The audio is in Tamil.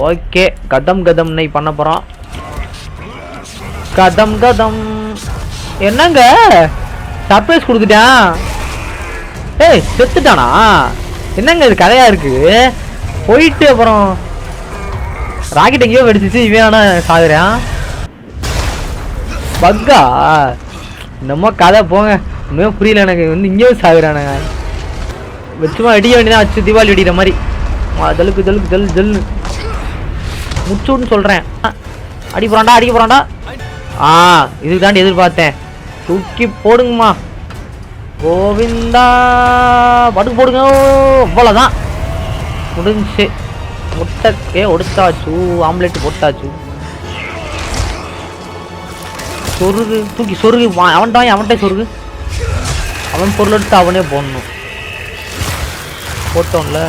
ஓகே கதம் கதம் நை பண்ண போகிறோம். கதம் கதம் என்னங்க சர்ப்ரைஸ் கொடுத்துட்டான். ஏய் செத்துட்டானா? என்னங்க இது கதையா இருக்கு. போயிட்டு அப்புறம் ராக்கெட் எங்கேயோ வெடிச்சிச்சு. இவன் ஆனால் சாகுறான். பக்கா என்னமோ கதை போங்க. இன்னும் புரியல எனக்கு. இங்கேயும் சாகுறானுங்க. வச்சுமா அடிக்க வேண்டியதான். வச்சு தீபாவளி வெடிக்கிற மாதிரி ஜல்லுக்கு ஜல்லுக்கு ஜல் ஜல்லு முச்சுன்னு சொல்கிறேன். அடி போகிறான்டா அடிக்க போகிறான்டா. இதுக்கு தாண்டி எதிர்பார்த்தேன். தூக்கி போடுங்கம்மா கோவிந்தா. படுக்கு போடுங்க. அவ்வளோதான் முடிஞ்சு. முட்டைக்கே ஒடுத்தாச்சு. ஆம்லெட் போட்டாச்சு. சொருகு தூக்கி சொருகு. அவன்கிட்ட சொருகு. அவன் பொருள் எடுத்து அவனே போடணும். போட்டோம்ல.